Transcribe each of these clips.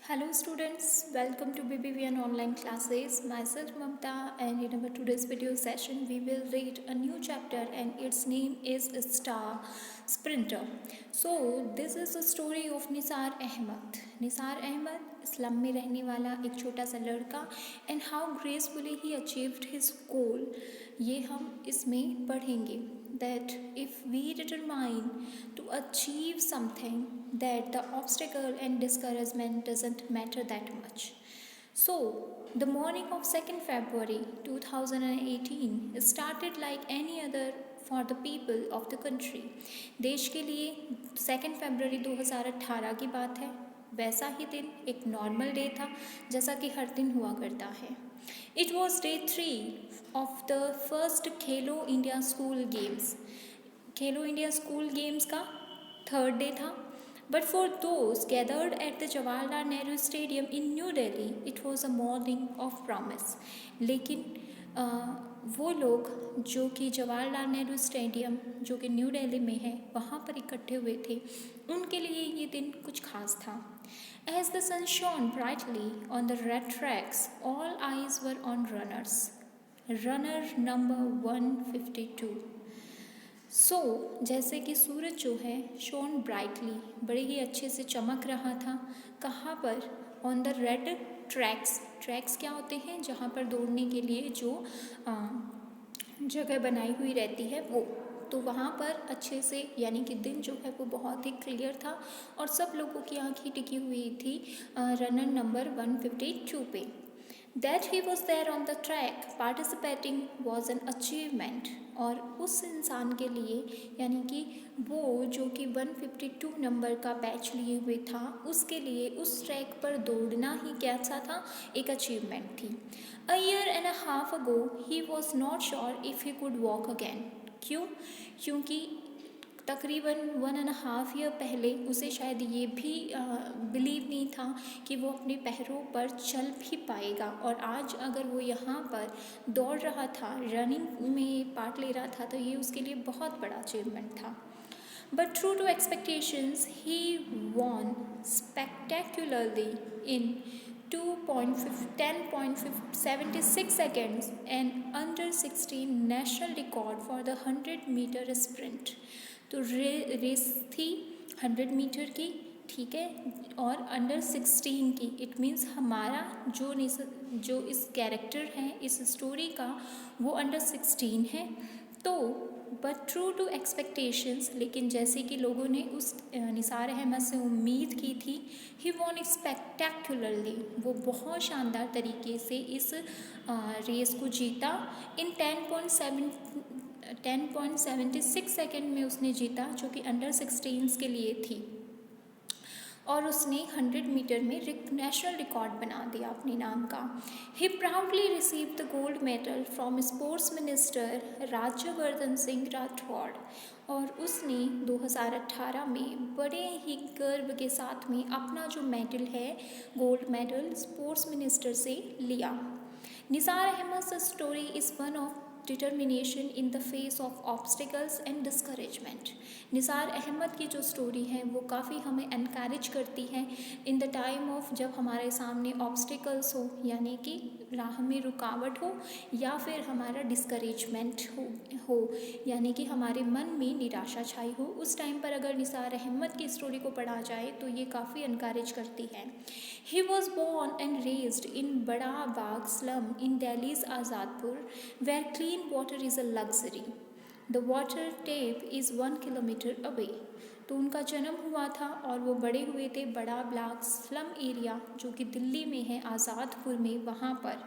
Hello students, welcome to BBVN online classes. Myself Mamta, and in our today's video session we will read a new chapter and its name is Star Sprinter. So this is a story of Nisar Ahmed. Nisar Ahmed slum में रहने वाला एक छोटा सा लड़का and how gracefully he achieved his goal, ये हम इसमें पढ़ेंगे. That if we determine to achieve something, that the obstacle and discouragement doesn't matter that much. So the morning of 2nd February 2018 started like any other for the people of the country. देश के लिए 2 फरवरी 2018 की बात है. वैसा ही दिन एक normal day था जैसा कि हर दिन हुआ करता है. It was day 3 of the first Khelo India school games. Khelo India school games का थर्ड डे था. But for those gathered at the Jawaharlal Nehru stadium in new Delhi it was a morning of promise. लेकिन वो लोग जो कि Jawaharlal Nehru stadium जो कि new Delhi में है वहाँ पर इकट्ठे हुए थे, उनके लिए ये दिन कुछ खास था. As the sun shone brightly on the red tracks, all eyes were on runners. Runner number 152. So, जैसे कि सूरज जो है शोन ब्राइटली बड़े ही अच्छे से चमक रहा था. कहाँ पर? On the red tracks. Tracks क्या होते हैं? जहाँ पर दौड़ने के लिए जो जगह बनाई हुई रहती है वो. तो वहाँ पर अच्छे से यानी कि दिन जो है वो बहुत ही क्लियर था और सब लोगों की आंखें टिकी हुई थी रनर नंबर 152 पे. That he was there on the track participating was an achievement. और उस इंसान के लिए यानी कि वो जो कि 152 नंबर का बैच लिए हुए था, उसके लिए उस ट्रैक पर दौड़ना ही कैसा था? एक अचीवमेंट थी. A year and a half ago he was not sure if he could walk again. क्यों? क्योंकि तकरीबन 1.5 ईयर पहले उसे शायद ये भी बिलीव नहीं था कि वो अपने पैरों पर चल भी पाएगा. और आज अगर वो यहाँ पर दौड़ रहा था, रनिंग में पार्ट ले रहा था, तो ये उसके लिए बहुत बड़ा अचीवमेंट था. But true to expectations, he won spectacularly in 10.76 seconds and under 16 national record for the 100-meter sprint. तो रेस थी 100 मीटर की, ठीक है, और अंडर 16 की. इट मीन्स हमारा जो इस कैरेक्टर है इस स्टोरी का वो अंडर 16 है. तो बट ट्रू टू एक्सपेक्टेशंस, लेकिन जैसे कि लोगों ने उस निसार अहमद से उम्मीद की थी, ही वॉन स्पेक्टेक्युलरली, वो बहुत शानदार तरीके से इस रेस को जीता. इन 10.76 सेकेंड में उसने जीता, जो कि अंडर 16 के लिए थी. और उसने 100 मीटर में नेशनल रिकॉर्ड बना दिया अपने नाम का. He proudly receive the gold medal from sports minister Rajyavardhan Singh Rathore. और उसने 2018 में बड़े ही गर्व के साथ में अपना जो मेडल है, गोल्ड मेडल, स्पोर्ट्स मिनिस्टर से लिया. Nisar Ahmed story is one of determination in the face of obstacles and discouragement. Nisar Ahmed की जो स्टोरी है वो काफ़ी हमें एनकरेज करती है इन द टाइम ऑफ जब हमारे सामने ऑब्स्टिकल्स हो, यानी कि राह में रुकावट हो, या फिर हमारा डिस्करेजमेंट हो यानी कि हमारे मन में निराशा छाई हो. उस टाइम पर अगर निसार अहमद की स्टोरी को पढ़ा जाए तो ये काफ़ी एनकरेज करती है. He was born and raised in Bara Bagh slum in Delhi's Azadpur, where clean water is a luxury. The water tap is 1 kilometer away. तो उनका जन्म हुआ था और वो बड़े हुए थे बड़ा ब्लॉक स्लम एरिया जो कि दिल्ली में है, आज़ादपुर में, वहाँ पर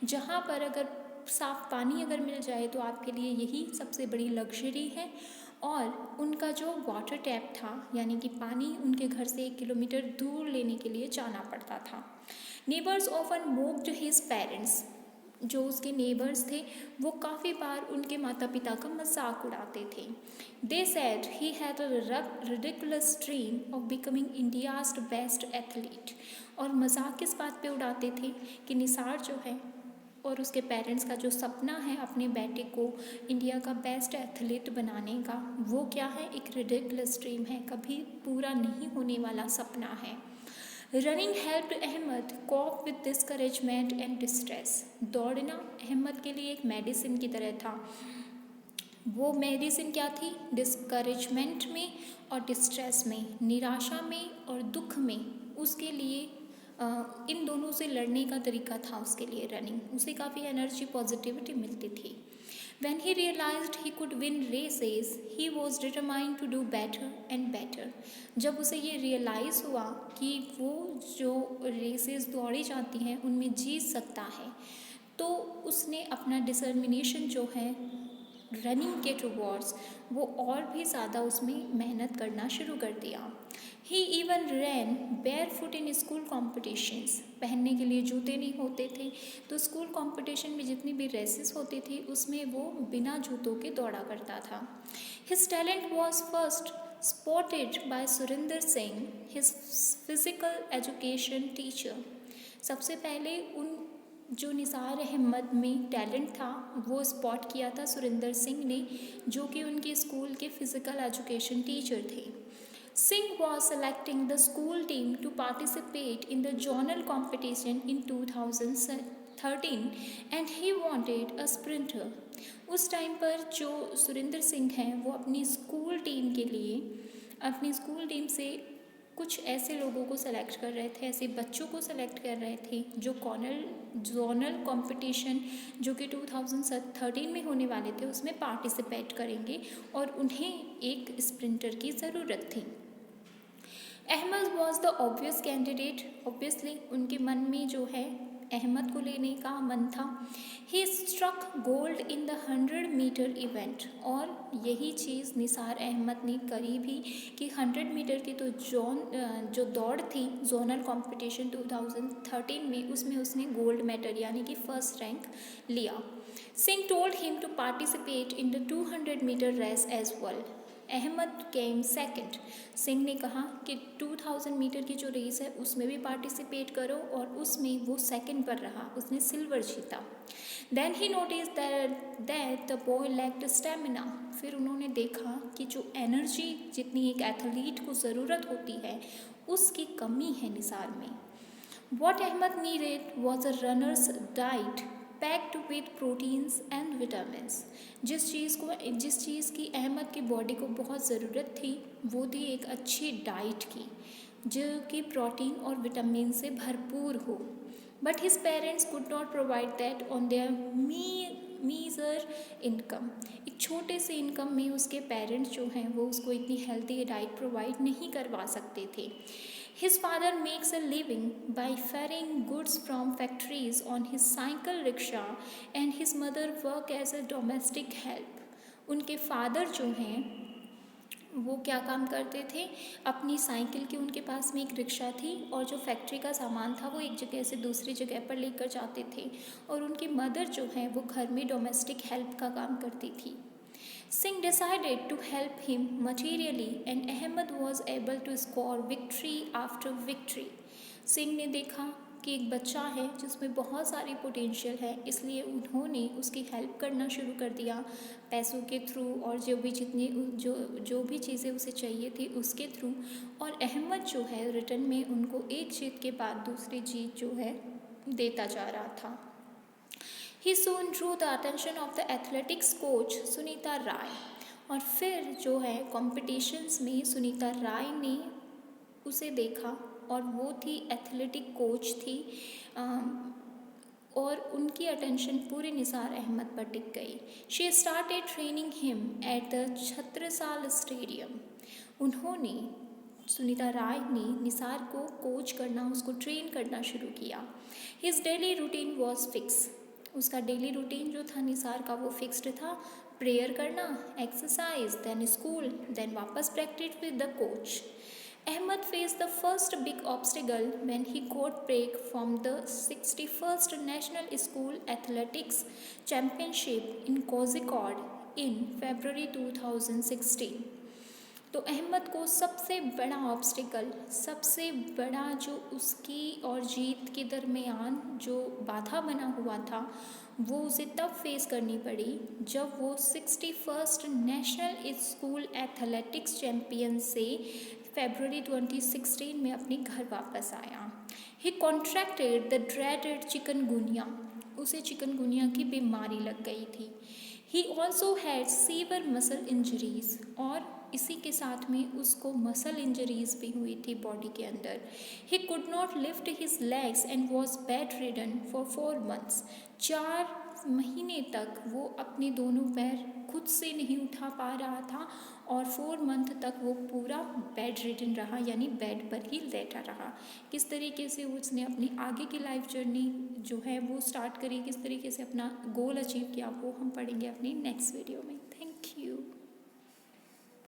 जहाँ पर अगर साफ़ पानी अगर मिल जाए तो आपके लिए यही सबसे बड़ी लग्जरी है. और उनका जो वाटर टैप था यानी कि पानी उनके घर से 1 किलोमीटर दूर लेने के लिए जाना पड़ता था. Neighbours often mocked his parents. जो उसके नेबर्स थे वो काफ़ी बार उनके माता पिता का मजाक उड़ाते थे. They said he had a ridiculous dream of becoming India's best athlete. और मजाक किस बात पे उड़ाते थे कि निसार जो है और उसके पेरेंट्स का जो सपना है अपने बेटे को इंडिया का बेस्ट एथलीट बनाने का, वो क्या है? एक रिडिकुलस ड्रीम है, कभी पूरा नहीं होने वाला सपना है. Running helped Ahmed cope with discouragement and distress. दौड़ना अहमद के लिए एक मेडिसिन की तरह था। वो मेडिसिन क्या थी? डिस्करेजमेंट में और डिस्ट्रेस में, निराशा में और दुख में। उसके लिए इन दोनों से लड़ने का तरीका था उसके लिए रनिंग। उसे काफ़ी एनर्जी, पॉजिटिविटी मिलती थी। When he realized he could win races, he was determined to do better and better. जब उसे ये रियलाइज़ हुआ कि वो जो रेसेस दौड़ी जाती हैं उनमें जीत सकता है, तो उसने अपना डिटर्मिनेशन जो है रनिंग के टुवर्ड्स वो और भी ज़्यादा उसमें मेहनत करना शुरू कर दिया। He even ran barefoot in school competitions. पहनने के लिए जूते नहीं होते थे, तो स्कूल कॉम्पिटिशन में जितनी भी रेसेस होती थी उसमें वो बिना जूतों के दौड़ा करता था। His talent was first spotted by Surendra Singh, his physical education teacher. सबसे पहले उन जो निसार अहमद में टैलेंट था वो स्पॉट किया था सुरेंद्र सिंह ने, जो कि उनके स्कूल के फिज़िकल एजुकेशन टीचर थे। Singh was selecting the school team to participate in the journal competition in 2013 and he wanted a sprinter. उस टाइम पर जो सुरेंद्र सिंह हैं वो अपनी स्कूल टीम से कुछ ऐसे लोगों को सेलेक्ट कर रहे थे, ऐसे बच्चों को सेलेक्ट कर रहे थे जो जोनल कंपटीशन जो कि 2013 में होने वाले थे उसमें पार्टिसिपेट करेंगे और उन्हें एक स्प्रिंटर की ज़रूरत थी। Ahmed was the obvious candidate. Obviously उनके मन में जो है अहमद को लेने का मन था। He struck gold in the 100 metre event. और यही चीज़ निसार अहमद ने करी भी कि 100 मीटर की तो जो दौड़ थी जोनल कंपटीशन 2013 में, उसमें उसने गोल्ड मेडल यानी कि फर्स्ट रैंक लिया। Singh told him to participate in the 200 metre race as well. Ahmed came second. Singh ने कहा कि 2000 मीटर की जो रेस है उसमें भी पार्टिसिपेट करो, और उसमें वो सेकंड पर रहा, उसने सिल्वर जीता। Then he notice that the boy lacked stamina. फिर उन्होंने देखा कि जो एनर्जी जितनी एक एथलीट को ज़रूरत होती है उसकी कमी है निसार में। What Ahmed needed was a runner's diet packed with proteins and vitamins. जिस चीज़ की अहमद की बॉडी को बहुत ज़रूरत थी वो थी एक अच्छी डाइट की, जो कि प्रोटीन और विटामिन से भरपूर हो। But his parents could not provide that on their meagre income. एक छोटे से इनकम में उसके पेरेंट्स जो हैं वो उसको इतनी हेल्दी डाइट प्रोवाइड नहीं करवा सकते थे। His father makes a living by ferrying goods from factories on his cycle rickshaw and his mother work as a domestic help. उनके फादर जो हैं वो क्या काम करते थे? अपनी साइकिल की उनके पास में एक रिक्शा थी और जो फैक्ट्री का सामान था वो एक जगह से दूसरी जगह पर लेकर जाते थे, और उनकी मदर जो है वो घर में डोमेस्टिक हेल्प का काम करती थी। Singh decided to help him materially and Ahmed was able to score victory after victory. Singh ने देखा कि एक बच्चा है जिसमें बहुत सारी पोटेंशियल है, इसलिए उन्होंने उसकी हेल्प करना शुरू कर दिया पैसों के थ्रू और जो भी चीज़ें उसे चाहिए थी उसके थ्रू। और अहमद जो है रिटर्न में उनको एक जीत के बाद दूसरी जीत जो है देता जा रहा था। He soon drew the attention of the athletics coach Sunita राय। और फिर जो है कॉम्पिटिशन्स में सुनीता राय ने उसे देखा और वो थी एथलेटिक कोच थी, और उनकी अटेंशन पूरे निसार अहमद पर टिक गई। She started training him at the Chhatrasal stadium. उन्होंने सुनीता राय ने निसार को कोच करना, उसको ट्रेन करना शुरू किया। His daily routine was fix. उसका डेली रूटीन जो था निसार का वो फिक्स्ड था। प्रेयर करना, एक्सरसाइज, देन स्कूल, देन वापस practice with the coach. Ahmed faced the first big obstacle when he got break from the 61st National School Athletics Championship in Kozhikode in February 2016. तो अहमद को सबसे बड़ा obstacle, सबसे बड़ा जो उसकी और जीत के दरमियान जो बाधा बना हुआ था वो उसे तब फेस करनी पड़ी जब वो 61st national school athletics champion से फरवरी 2016 में अपने घर वापस आया। ही कॉन्ट्रैक्टेड द ड्रेडेड चिकनगुनिया, उसे चिकनगुनिया की बीमारी लग गई थी। He also had severe muscle injuries, और इसी के साथ में उसको मसल इंजरीज भी हुई थी बॉडी के अंदर। He could not lift his legs and was bed ridden for 4 months, 4 महीने तक वो अपने दोनों पैर खुद से नहीं उठा पा रहा था, और 4 month तक वो पूरा बेड रिडन रहा, यानी बेड पर ही लेटा रहा। किस तरीके से उसने अपनी आगे की लाइफ जर्नी जो है वो स्टार्ट करी, किस तरीके से अपना गोल अचीव किया, वो हम पढ़ेंगे अपनी नेक्स्ट वीडियो में। Thank you.